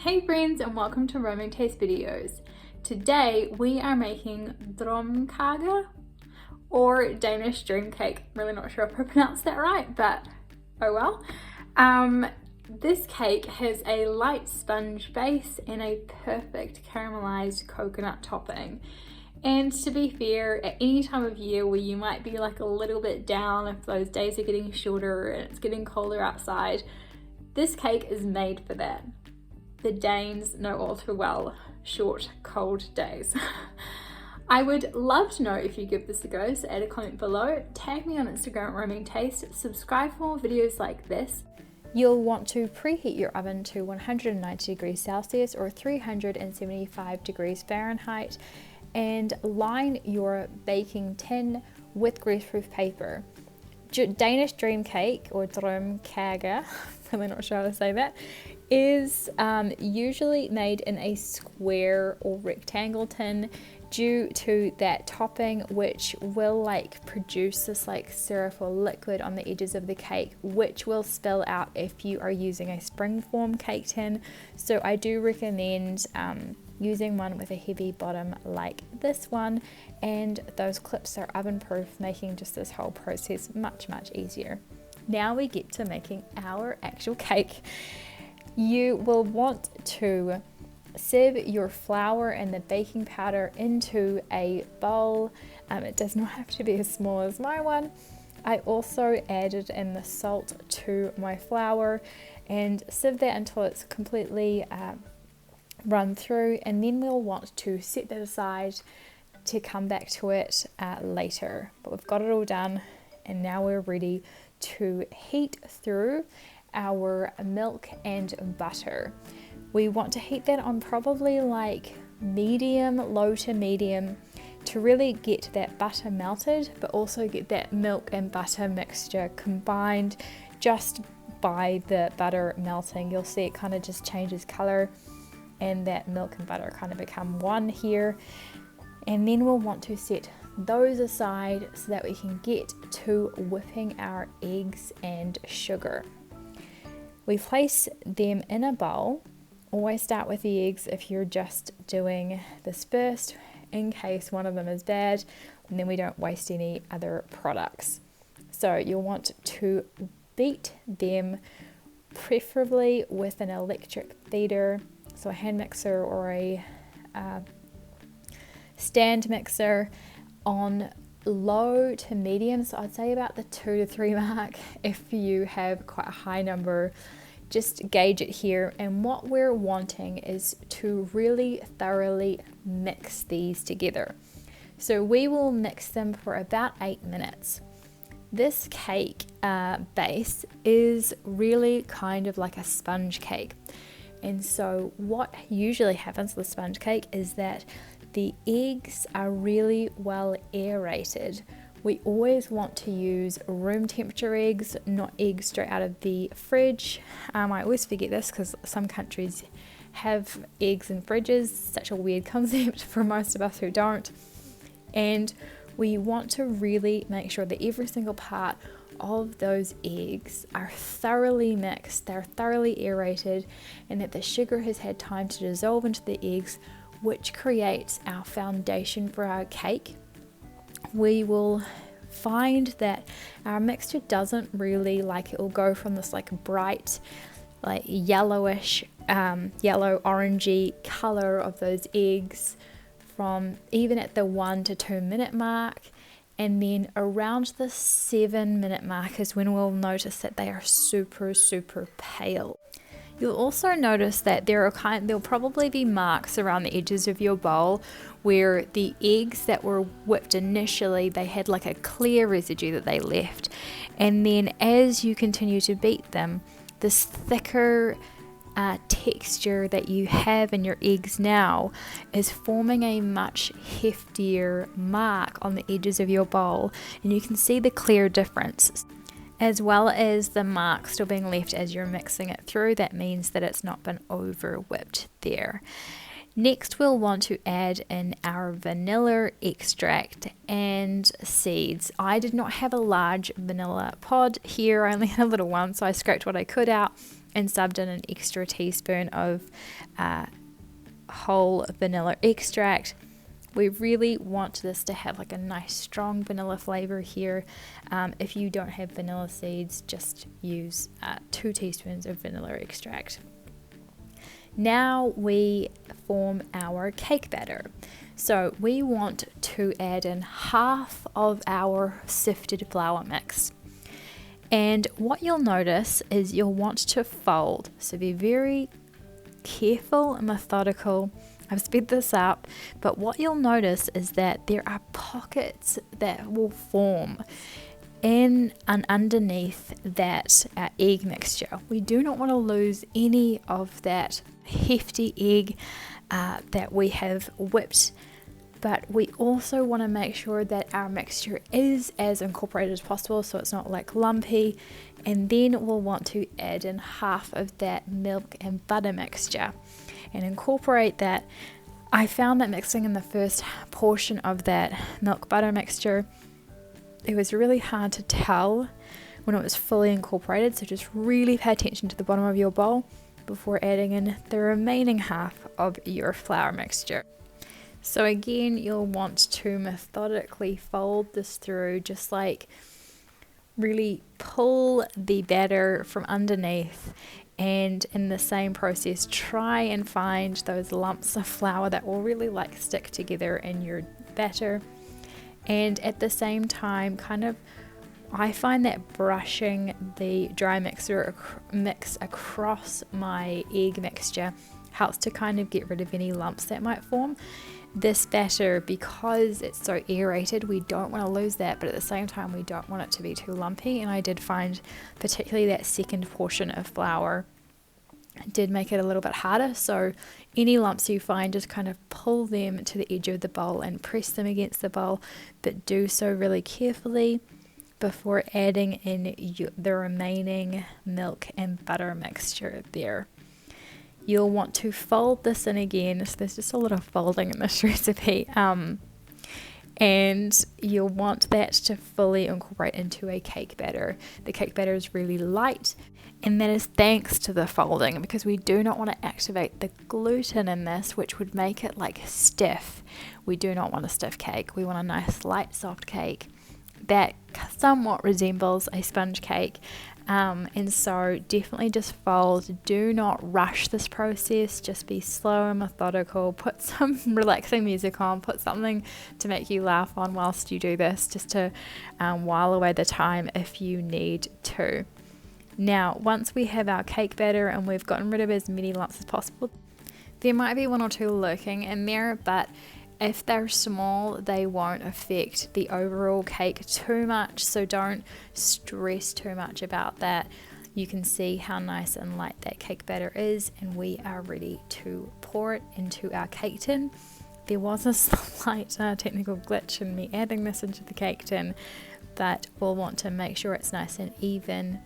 Hey friends, and welcome to Roaming Taste Videos. Today we are making Drømmekage or Danish Dream Cake. I'm really not sure if I pronounced that right, but oh well. This cake has a light sponge base and a perfect caramelized coconut topping. And to be fair, at any time of year where you might be like a little bit down, if those days are getting shorter and it's getting colder outside, this cake is made for that. The Danes know all too well short, cold days. I would love to know if you give this a go, so add a comment below, tag me on Instagram at Roaming Taste, subscribe for more videos like this. You'll want to preheat your oven to 190 degrees Celsius or 375 degrees Fahrenheit and line your baking tin with greaseproof paper. Danish Dream Cake or Drømmekage, really not sure how to say that, is usually made in a square or rectangle tin due to that topping, which will produce this syrup or liquid on the edges of the cake, which will spill out if you are using a springform cake tin. So I do recommend using one with a heavy bottom like this one, and those clips are oven proof, making just this whole process much easier. Now we get to making our actual cake. You will want to sieve your flour and the baking powder into a bowl. It does not have to be as small as my one. I also added in the salt to my flour and sieve that until it's completely run through, and then we'll want to set that aside to come back to it later. But we've got it all done, and now we're ready to heat through our milk and butter. We want to heat that on probably medium, low to medium, to really get that butter melted, but also get that milk and butter mixture combined. Just by the butter melting, you'll see it kind of just changes color, and that milk and butter kind of become one here. And then we'll want to set those aside so that we can get to whipping our eggs and sugar. We place them in a bowl. Always start with the eggs if you're just doing this first, in case one of them is bad, and then we don't waste any other products. So you'll want to beat them, preferably with an electric beater, so a hand mixer or a stand mixer, on low to medium. So I'd say about the 2 to 3 mark. If you have quite a high number, just gauge it here. And what we're wanting is to really thoroughly mix these together. So we will mix them for about 8 minutes. This cake base is really kind of like a sponge cake. And so what usually happens with sponge cake is that the eggs are really well aerated. We always want to use room temperature eggs, not eggs straight out of the fridge. I always forget this because some countries have eggs in fridges. Such a weird concept for most of us who don't. And we want to really make sure that every single part of those eggs are thoroughly mixed, they're thoroughly aerated, and that the sugar has had time to dissolve into the eggs, which creates our foundation for our cake. We will find that our mixture doesn't really it will go from this bright yellowish yellow orangey color of those eggs from even at the 1 to 2 minute mark, and then around the 7 minute mark is when we'll notice that they are super pale. You'll also notice that there'll probably be marks around the edges of your bowl where the eggs that were whipped initially, they had a clear residue that they left. And then as you continue to beat them, this thicker texture that you have in your eggs now is forming a much heftier mark on the edges of your bowl. And you can see the clear difference, as well as the mark still being left as you're mixing it through. That means that it's not been over whipped there. Next, we'll want to add in our vanilla extract and seeds. I did not have a large vanilla pod here, I only had a little one, so I scraped what I could out and subbed in an extra teaspoon of whole vanilla extract. We really want this to have like a nice strong vanilla flavor here. If you don't have vanilla seeds, just use 2 teaspoons of vanilla extract. Now we form our cake batter. So we want to add in half of our sifted flour mix. And what you'll notice is you'll want to fold. So be very careful and methodical. I've sped this up, but what you'll notice is that there are pockets that will form in and underneath that egg mixture. We do not want to lose any of that hefty egg that we have whipped, but we also want to make sure that our mixture is as incorporated as possible so it's not like lumpy. And then we'll want to add in half of that milk and butter mixture and incorporate that. I found that mixing in the first portion of that milk butter mixture, it was really hard to tell when it was fully incorporated, so just really pay attention to the bottom of your bowl before adding in the remaining half of your flour mixture. So again, you'll want to methodically fold this through, just like really pull the batter from underneath, and in the same process try and find those lumps of flour that will really like stick together in your batter. And at the same time, I find that brushing the dry mix across my egg mixture helps to kind of get rid of any lumps that might form. This batter, because it's so aerated, we don't want to lose that, but at the same time we don't want it to be too lumpy. And I did find particularly that second portion of flour did make it a little bit harder, so any lumps you find, just kind of pull them to the edge of the bowl and press them against the bowl, but do so really carefully before adding in the remaining milk and butter mixture there. You'll want to fold this in again, so there's just a lot of folding in this recipe, and you'll want that to fully incorporate into a cake batter. The cake batter is really light, and that is thanks to the folding, because we do not want to activate the gluten in this, which would make it like stiff. We do not want a stiff cake. We want a nice light soft cake that somewhat resembles a sponge cake. And so definitely just fold. Do not rush this process. Just be slow and methodical. Put some relaxing music on. Put something to make you laugh on whilst you do this, just to while away the time if you need to. Now, once we have our cake batter and we've gotten rid of as many lumps as possible, there might be 1 or 2 lurking in there, but if they're small, they won't affect the overall cake too much, so don't stress too much about that. You can see how nice and light that cake batter is, and we are ready to pour it into our cake tin. There was a slight technical glitch in me adding this into the cake tin, but we'll want to make sure it's nice and even.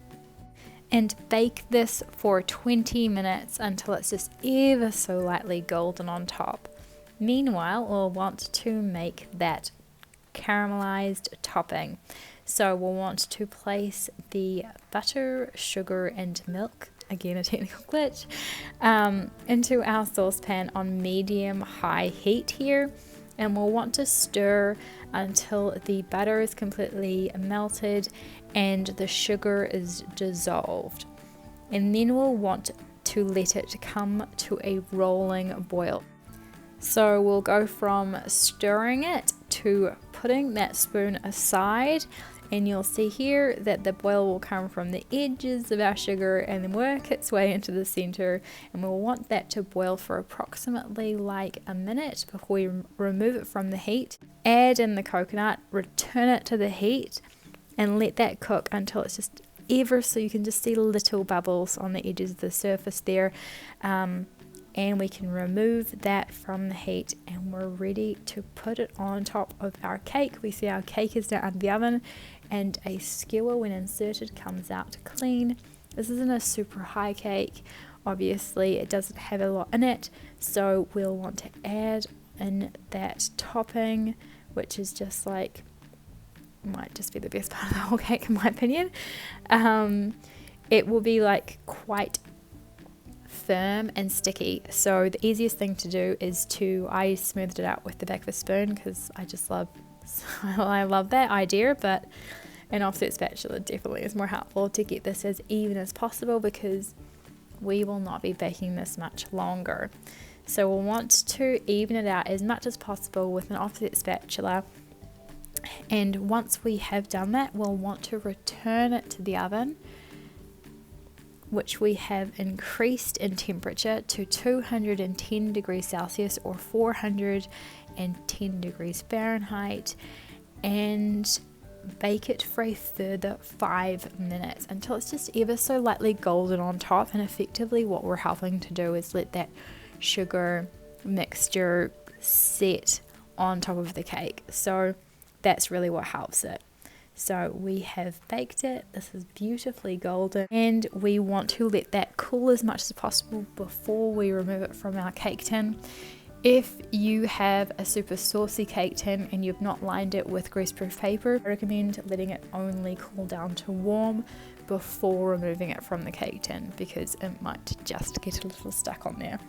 And bake this for 20 minutes until it's just ever so lightly golden on top. Meanwhile, we'll want to make that caramelized topping. So we'll want to place the butter, sugar and milk, again a technical glitch, into our saucepan on medium-high heat here. And we'll want to stir until the butter is completely melted and the sugar is dissolved. And then we'll want to let it come to a rolling boil. So we'll go from stirring it to putting that spoon aside, and you'll see here that the boil will come from the edges of our sugar and then work its way into the center, and we'll want that to boil for approximately like a minute before we remove it from the heat. Add in the coconut, return it to the heat, and let that cook until it's just ever so you can just see little bubbles on the edges of the surface there. And we can remove that from the heat, and we're ready to put it on top of our cake. We see our cake is now out of the oven, and a skewer when inserted comes out clean. This isn't a super high cake, obviously it doesn't have a lot in it, so we'll want to add in that topping, which is just like, might just be the best part of the whole cake in my opinion. It will be like quite firm and sticky. So the easiest thing to do is I smoothed it out with the back of a spoon because I love that idea, but an offset spatula definitely is more helpful to get this as even as possible because we will not be baking this much longer. So we'll want to even it out as much as possible with an offset spatula. And once we have done that, we'll want to return it to the oven, which we have increased in temperature to 210 degrees Celsius or 410 degrees Fahrenheit, and bake it for a further 5 minutes until it's just ever so lightly golden on top. And effectively what we're helping to do is let that sugar mixture set on top of the cake. So that's really what helps it. So we have baked it. This is beautifully golden, and we want to let that cool as much as possible before we remove it from our cake tin. If you have a super saucy cake tin and you've not lined it with greaseproof paper, I recommend letting it only cool down to warm before removing it from the cake tin because it might just get a little stuck on there.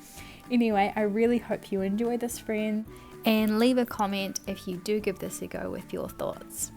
Anyway, I really hope you enjoy this, friend, and leave a comment if you do give this a go with your thoughts.